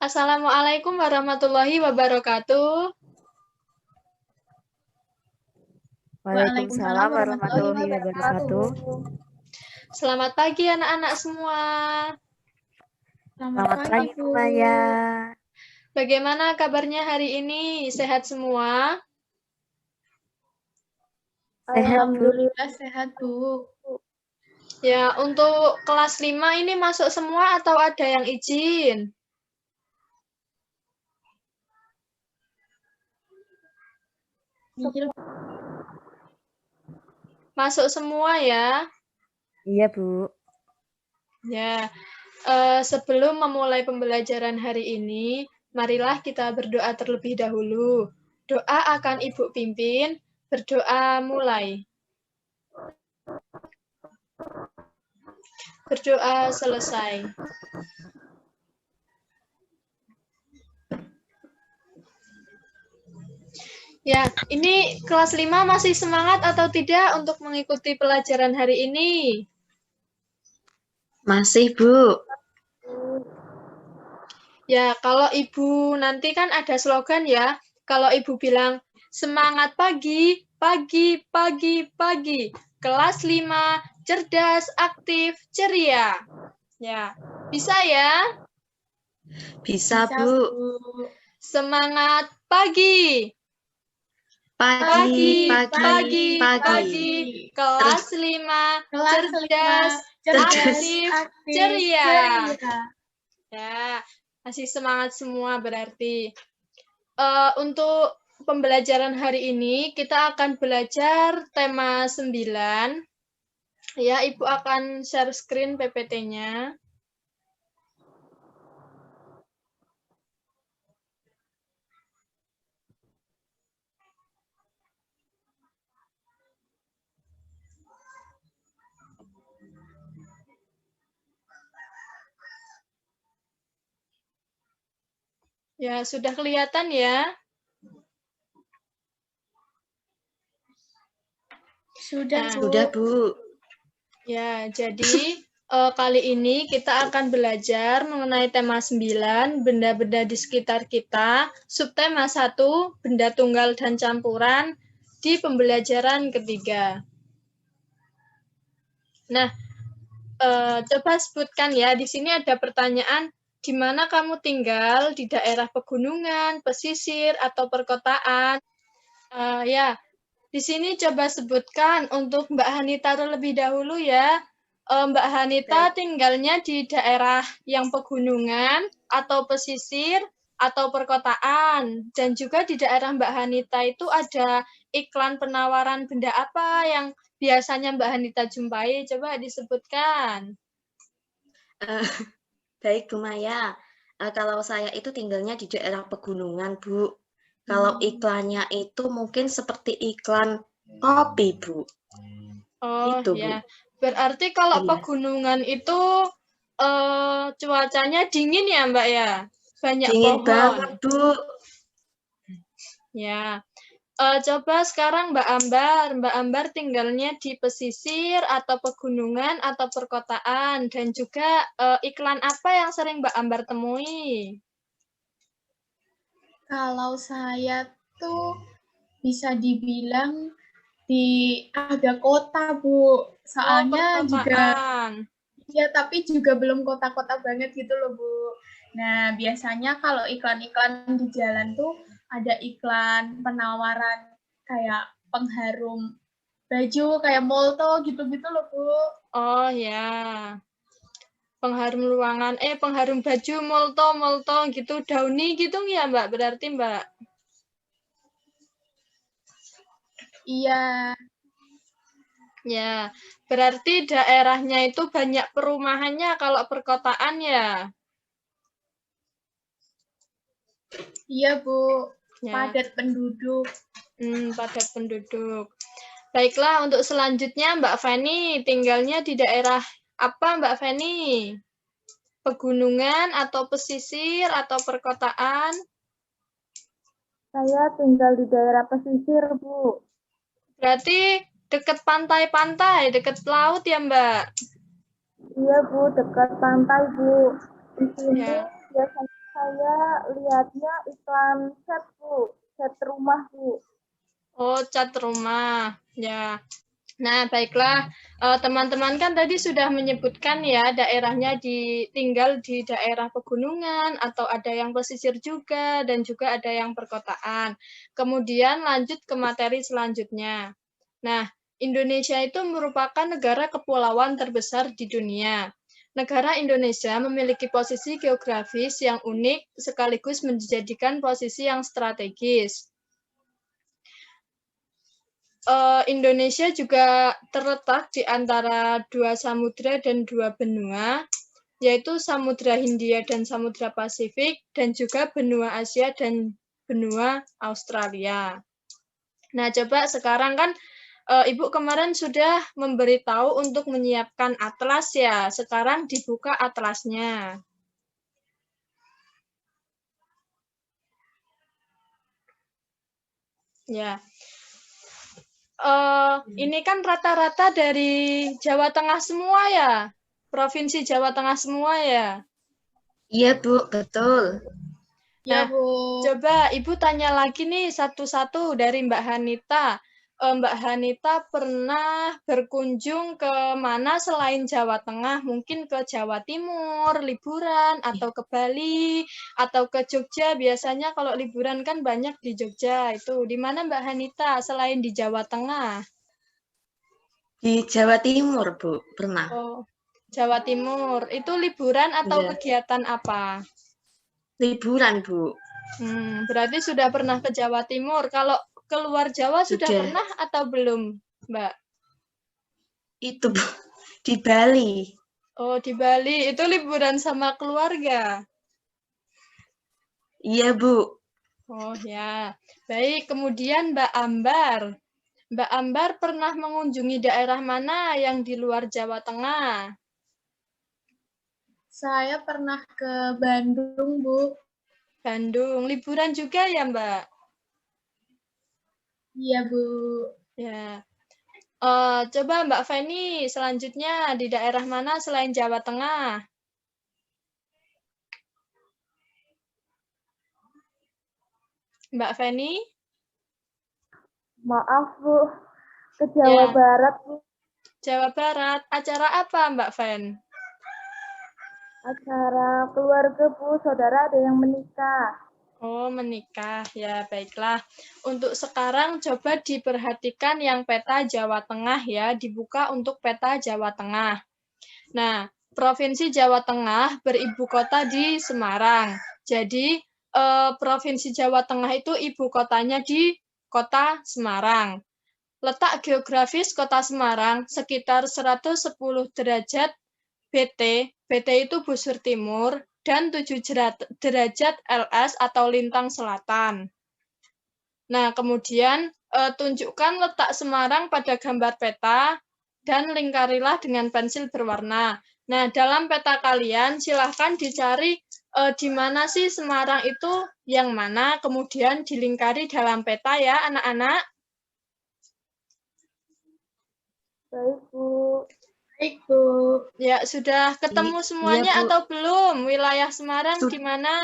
Assalamualaikum warahmatullahi wabarakatuh. Waalaikumsalam warahmatullahi wabarakatuh. Selamat pagi anak-anak semua. Selamat pagi, Bu Maya. Bagaimana kabarnya hari ini? Sehat semua? Alhamdulillah sehat, Bu. Ya, untuk kelas 5 ini masuk semua atau ada yang izin? Masuk semua ya? Iya, Bu. Ya, sebelum memulai pembelajaran hari ini, marilah kita berdoa terlebih dahulu. Doa akan Ibu pimpin, berdoa mulai. Berdoa selesai. Ya, ini kelas 5 masih semangat atau tidak untuk mengikuti pelajaran hari ini? Masih, Bu. Ya, kalau Ibu nanti kan ada slogan ya. Kalau Ibu bilang, semangat pagi, pagi, pagi, pagi. Kelas 5, cerdas, aktif, ceria. Ya, bisa ya? Bisa, Bu. Semangat pagi. Pagi. Kelas 5, cerdas, aktif, ceria. Ya, masih semangat semua berarti. Untuk pembelajaran hari ini, kita akan belajar tema 9. Ya, Ibu akan share screen PPT-nya. Ya, sudah kelihatan ya? Sudah, Bu. Ya, jadi kali ini kita akan belajar mengenai tema 9, benda-benda di sekitar kita, subtema 1, benda tunggal dan campuran, di pembelajaran ketiga. Nah, coba sebutkan ya, di sini ada pertanyaan, di mana kamu tinggal, di daerah pegunungan, pesisir, atau perkotaan? Ya, di sini coba sebutkan untuk Mbak Hanita terlebih dahulu ya. Mbak Hanita tinggalnya di daerah yang pegunungan, atau pesisir, atau perkotaan. Dan juga di daerah Mbak Hanita itu ada iklan penawaran benda apa yang biasanya Mbak Hanita jumpai? Coba disebutkan. Baik, Bu Maya. Kalau saya itu tinggalnya di daerah pegunungan, Bu. Kalau iklannya itu mungkin seperti iklan kopi, Bu. Oh Itu, ya, Bu. berarti kalau Iya. pegunungan itu cuacanya dingin ya Mbak ya? Banyak Dingin pohon. banget, Bu. Ya, coba sekarang Mbak Ambar tinggalnya di pesisir atau pegunungan atau perkotaan, dan juga iklan apa yang sering Mbak Ambar temui? Kalau saya tuh bisa dibilang di agak kota, Bu. Soalnya juga, ya tapi juga belum kota-kota banget gitu loh, Bu. Nah, biasanya kalau iklan-iklan di jalan tuh ada iklan penawaran kayak pengharum baju, kayak Molto gitu-gitu loh, Bu. Oh ya, pengharum ruangan, pengharum baju, Molto gitu, Downy gitu ya Mbak, berarti Mbak? Iya. Ya, berarti daerahnya itu banyak perumahannya kalau perkotaan ya? Iya, Bu. Ya. Padat penduduk. Padat penduduk. Baiklah, untuk selanjutnya Mbak Feni tinggalnya di daerah apa Mbak Feni? Pegunungan atau pesisir atau perkotaan? Saya tinggal di daerah pesisir, Bu. Berarti dekat pantai-pantai, dekat laut ya Mbak? Iya, Bu, dekat pantai, Bu. Di sini Ya. biasanya saya lihatnya iklan cat, Bu. Cat rumah, Bu. Oh, cat rumah. Ya. Nah, baiklah. Teman-teman kan tadi sudah menyebutkan ya daerahnya tinggal di daerah pegunungan atau ada yang pesisir juga dan juga ada yang perkotaan. Kemudian lanjut ke materi selanjutnya. Nah, Indonesia itu merupakan negara kepulauan terbesar di dunia. Negara Indonesia memiliki posisi geografis yang unik sekaligus menjadikan posisi yang strategis. Indonesia juga terletak di antara 2 samudra dan 2 benua, yaitu Samudra Hindia dan Samudra Pasifik, dan juga benua Asia dan benua Australia. Nah, coba sekarang kan Ibu kemarin sudah memberitahu untuk menyiapkan atlas ya. Sekarang dibuka atlasnya. Ya. Ini kan rata-rata dari Jawa Tengah semua ya? Provinsi Jawa Tengah semua ya? Iya, Bu, betul. Ya, Nah, Bu. coba Ibu tanya lagi nih satu-satu dari Mbak Hanita. Mbak Hanita pernah berkunjung ke mana selain Jawa Tengah? Mungkin ke Jawa Timur, liburan, atau ke Bali, atau ke Jogja. Biasanya kalau liburan kan banyak di Jogja. Itu di mana Mbak Hanita selain di Jawa Tengah? Di Jawa Timur, Bu, pernah. Oh, Jawa Timur. Itu liburan atau Iya. kegiatan apa? Liburan, Bu. Berarti sudah pernah ke Jawa Timur. Kalau keluar Jawa sudah Sudah. pernah atau belum, Mbak? Itu, Bu, di Bali. Oh, di Bali. Itu liburan sama keluarga. Iya, Bu. Oh, ya. Baik, kemudian Mbak Ambar. Mbak Ambar pernah mengunjungi daerah mana yang di luar Jawa Tengah? Saya pernah ke Bandung, Bu. Bandung. Liburan juga ya, Mbak? Iya, Bu. Ya. Coba Mbak Feni, selanjutnya di daerah mana selain Jawa Tengah? Mbak Feni? Maaf, Bu. Ke Jawa Ya. Barat, Bu. Jawa Barat. Acara apa, Mbak Fen? Acara keluarga, Bu. Saudara ada yang menikah. Oh, menikah. Ya, baiklah. Untuk sekarang coba diperhatikan yang peta Jawa Tengah ya. Dibuka untuk peta Jawa Tengah. Nah, Provinsi Jawa Tengah beribu kota di Semarang. Jadi, Provinsi Jawa Tengah itu ibu kotanya di Kota Semarang. Letak geografis Kota Semarang sekitar 110 derajat BT, BT itu busur timur, dan 7 derajat LS atau lintang selatan. Nah, kemudian tunjukkan letak Semarang pada gambar peta dan lingkarilah dengan pensil berwarna. Nah, dalam peta kalian silahkan dicari di mana sih Semarang itu yang mana, kemudian dilingkari dalam peta ya, anak-anak. Baik, Bu. Baik, Bu. Ya, sudah ketemu semuanya Iya, Bu. atau belum? Wilayah Semarang di mana?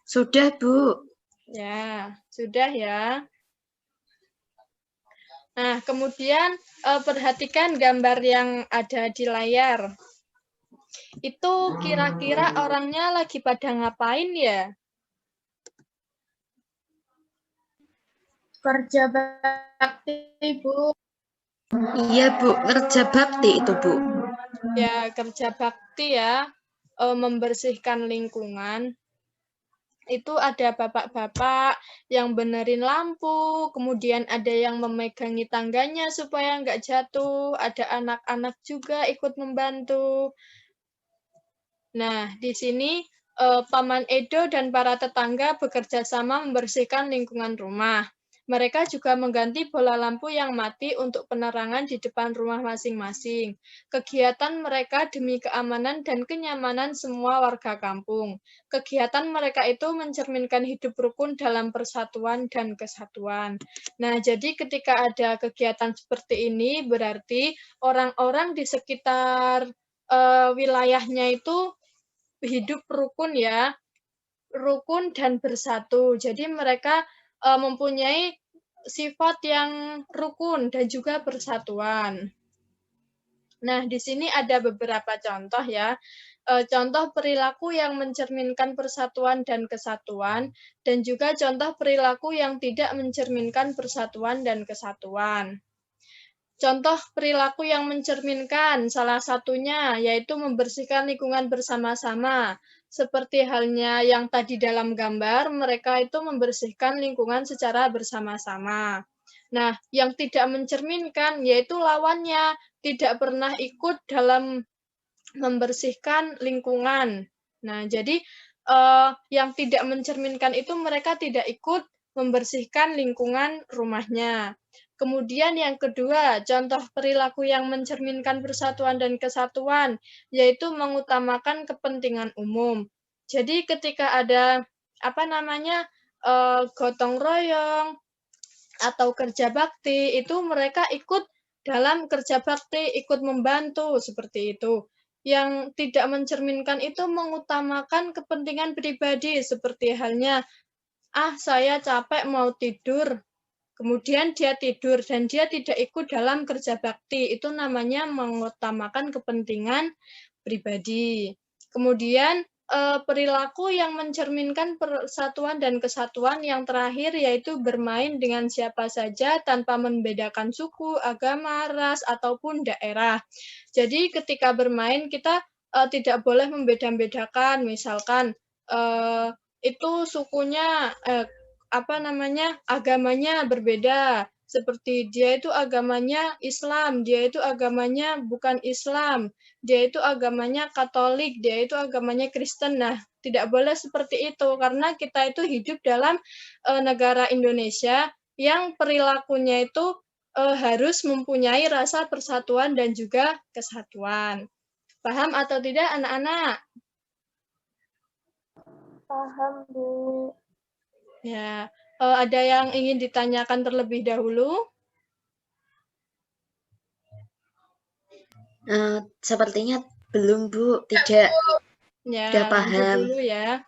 Sudah, Bu. Ya, sudah ya. Nah, kemudian perhatikan gambar yang ada di layar. Itu kira-kira orangnya lagi pada ngapain ya? Kerja bakti, Bu. Iya, Bu. Kerja bakti itu, Bu. Ya, kerja bakti ya, membersihkan lingkungan. Itu ada bapak-bapak yang benerin lampu, kemudian ada yang memegangi tangganya supaya nggak jatuh, ada anak-anak juga ikut membantu. Nah, di sini Paman Edo dan para tetangga bekerja sama membersihkan lingkungan rumah. Mereka juga mengganti bola lampu yang mati untuk penerangan di depan rumah masing-masing. Kegiatan mereka demi keamanan dan kenyamanan semua warga kampung. Kegiatan mereka itu mencerminkan hidup rukun dalam persatuan dan kesatuan. Nah, jadi ketika ada kegiatan seperti ini, berarti orang-orang di sekitar wilayahnya itu hidup rukun ya, rukun dan bersatu. Jadi mereka mempunyai sifat yang rukun dan juga persatuan. Nah, di sini ada beberapa contoh ya. Contoh perilaku yang mencerminkan persatuan dan kesatuan, dan juga contoh perilaku yang tidak mencerminkan persatuan dan kesatuan. Contoh perilaku yang mencerminkan, salah satunya yaitu membersihkan lingkungan bersama-sama. Seperti halnya yang tadi dalam gambar, mereka itu membersihkan lingkungan secara bersama-sama. Nah, yang tidak mencerminkan yaitu lawannya, tidak pernah ikut dalam membersihkan lingkungan. Nah, jadi yang tidak mencerminkan itu mereka tidak ikut membersihkan lingkungan rumahnya. Kemudian yang kedua, contoh perilaku yang mencerminkan persatuan dan kesatuan, yaitu mengutamakan kepentingan umum. Jadi ketika ada gotong royong atau kerja bakti, itu mereka ikut dalam kerja bakti, ikut membantu seperti itu. Yang tidak mencerminkan itu mengutamakan kepentingan pribadi, seperti halnya, saya capek mau tidur, kemudian dia tidur dan dia tidak ikut dalam kerja bakti, itu namanya mengutamakan kepentingan pribadi. Kemudian perilaku yang mencerminkan persatuan dan kesatuan yang terakhir yaitu bermain dengan siapa saja tanpa membedakan suku, agama, ras, ataupun daerah. Jadi ketika bermain kita tidak boleh membeda-bedakan, misalkan itu sukunya agamanya berbeda, seperti dia itu agamanya Islam, dia itu agamanya bukan Islam, dia itu agamanya Katolik, dia itu agamanya Kristen. Nah, tidak boleh seperti itu karena kita itu hidup dalam negara Indonesia yang perilakunya itu harus mempunyai rasa persatuan dan juga kesatuan. Paham atau tidak anak-anak? Paham, Bu. Ya, ada yang ingin ditanyakan terlebih dahulu? Sepertinya belum, Bu. Tidak. Ya, Sudah lanjut paham. dulu ya.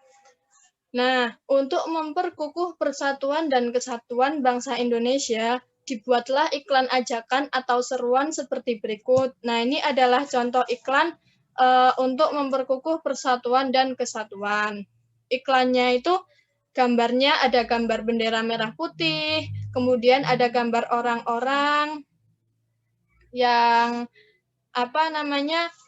Nah, untuk memperkukuh persatuan dan kesatuan bangsa Indonesia, dibuatlah iklan ajakan atau seruan seperti berikut. Nah, ini adalah contoh iklan untuk memperkukuh persatuan dan kesatuan. Iklannya itu gambarnya ada gambar bendera merah putih, kemudian ada gambar orang-orang yang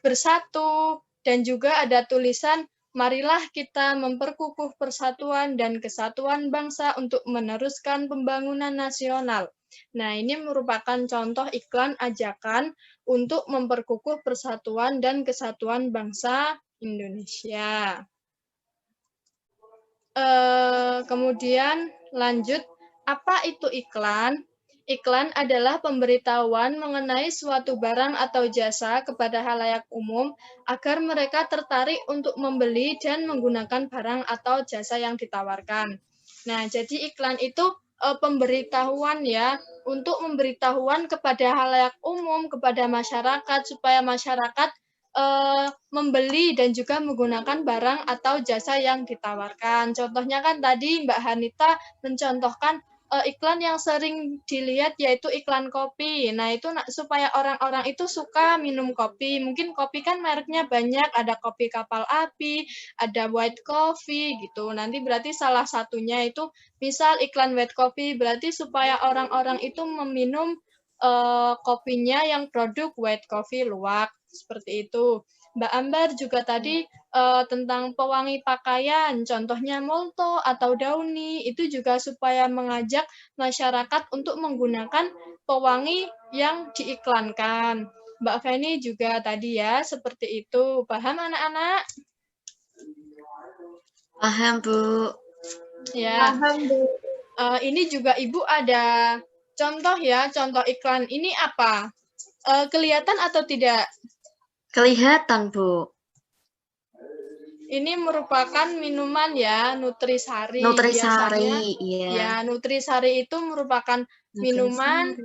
bersatu, dan juga ada tulisan, marilah kita memperkukuh persatuan dan kesatuan bangsa untuk meneruskan pembangunan nasional. Nah, ini merupakan contoh iklan ajakan untuk memperkukuh persatuan dan kesatuan bangsa Indonesia. Kemudian lanjut, apa itu iklan? Iklan adalah pemberitahuan mengenai suatu barang atau jasa kepada khalayak umum agar mereka tertarik untuk membeli dan menggunakan barang atau jasa yang ditawarkan. Nah, jadi iklan itu pemberitahuan ya, untuk memberitahuan kepada khalayak umum, kepada masyarakat, supaya masyarakat membeli dan juga menggunakan barang atau jasa yang ditawarkan. Contohnya kan tadi Mbak Hanita mencontohkan iklan yang sering dilihat yaitu iklan kopi. Nah, itu supaya orang-orang itu suka minum kopi. Mungkin kopi kan mereknya banyak, ada kopi kapal api, ada white coffee gitu. Nanti berarti salah satunya itu misal iklan white coffee, berarti supaya orang-orang itu meminum kopinya yang produk white coffee luwak. Seperti itu. Mbak Ambar juga tadi tentang pewangi pakaian, contohnya Molto atau Downy, itu juga supaya mengajak masyarakat untuk menggunakan pewangi yang diiklankan. Mbak Feni juga tadi ya, seperti itu. Paham anak-anak? Paham, Bu. Ya. Paham, Bu. Ini juga Ibu ada contoh ya, contoh iklan. Ini apa? Kelihatan atau tidak? Kelihatan, Bu. Ini merupakan minuman ya, Nutrisari. Nutrisari, Biasanya iya. ya, Nutrisari itu merupakan minuman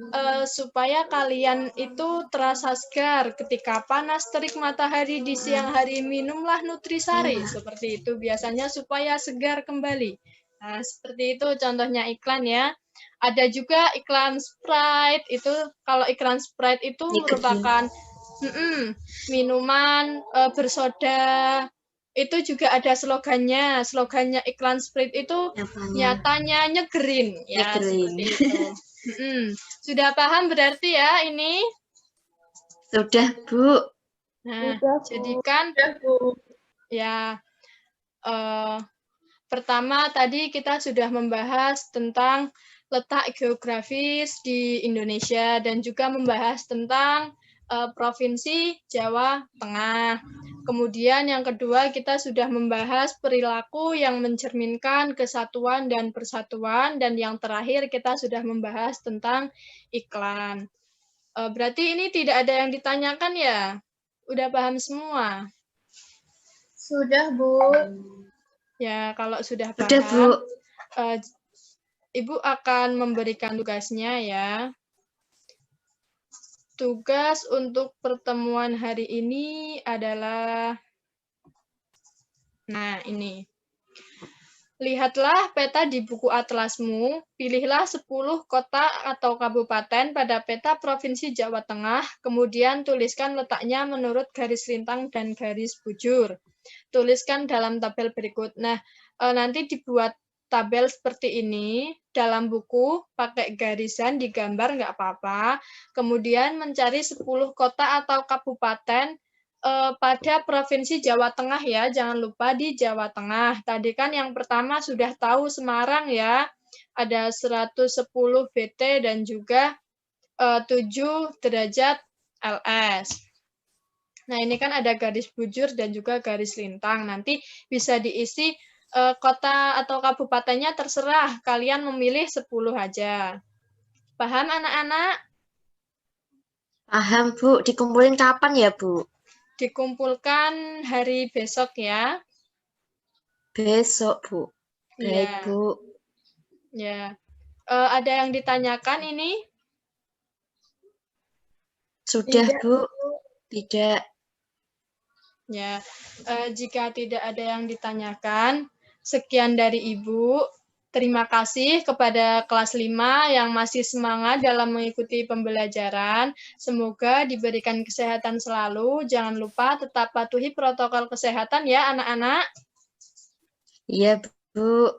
supaya kalian itu terasa segar ketika panas terik matahari di siang hari, minumlah Nutrisari. Seperti itu biasanya supaya segar kembali. Nah, seperti itu contohnya iklan ya. Ada juga iklan Sprite. Itu kalau iklan Sprite itu merupakan minuman bersoda. Itu juga ada slogannya. Slogannya iklan Sprite itu nyatanya nyegerin. Ya, seperti itu. Sudah paham berarti ya ini? Sudah, Bu. Nah, Sudah, Bu. jadikan ya pertama tadi kita sudah membahas tentang letak geografis di Indonesia dan juga membahas tentang Provinsi Jawa Tengah. Kemudian yang kedua kita sudah membahas perilaku yang mencerminkan kesatuan dan persatuan, dan yang terakhir kita sudah membahas tentang iklan. Berarti ini tidak ada yang ditanyakan ya? Udah paham semua? Sudah, Bu. Ya, kalau sudah paham, Sudah, Bu. Ibu akan memberikan tugasnya ya. Tugas untuk pertemuan hari ini adalah, nah ini. Lihatlah peta di buku atlasmu, pilihlah 10 kota atau kabupaten pada peta Provinsi Jawa Tengah, kemudian tuliskan letaknya menurut garis lintang dan garis bujur. Tuliskan dalam tabel berikut. Nah, nanti dibuat tabel seperti ini, dalam buku pakai garisan digambar nggak apa-apa, kemudian mencari 10 kota atau kabupaten pada Provinsi Jawa Tengah ya, jangan lupa di Jawa Tengah. Tadi kan yang pertama sudah tahu Semarang ya, ada 110 BT dan juga 7 derajat LS. Nah, ini kan ada garis bujur dan juga garis lintang. Nanti bisa diisi kota atau kabupatennya terserah, kalian memilih 10 aja. Paham anak-anak? Paham, Bu. Dikumpulin kapan ya, Bu? Dikumpulkan hari besok ya. Besok, Bu. Baik, Ya. Bu. Ya. Ada yang ditanyakan ini? Sudah, Bu. Tidak. Ya. Jika tidak ada yang ditanyakan, sekian dari Ibu. Terima kasih kepada kelas 5 yang masih semangat dalam mengikuti pembelajaran. Semoga diberikan kesehatan selalu. Jangan lupa tetap patuhi protokol kesehatan ya anak-anak. Iya, Bu.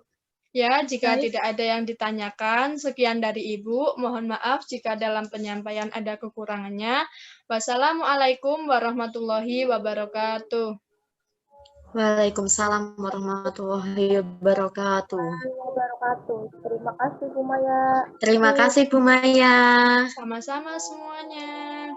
Ya, jika tidak ada yang ditanyakan, sekian dari Ibu. Mohon maaf jika dalam penyampaian ada kekurangannya. Wassalamualaikum warahmatullahi wabarakatuh. Waalaikumsalam warahmatullahi wabarakatuh. Terima kasih, Bu Maya. Terima kasih, Bu Maya. Sama-sama semuanya.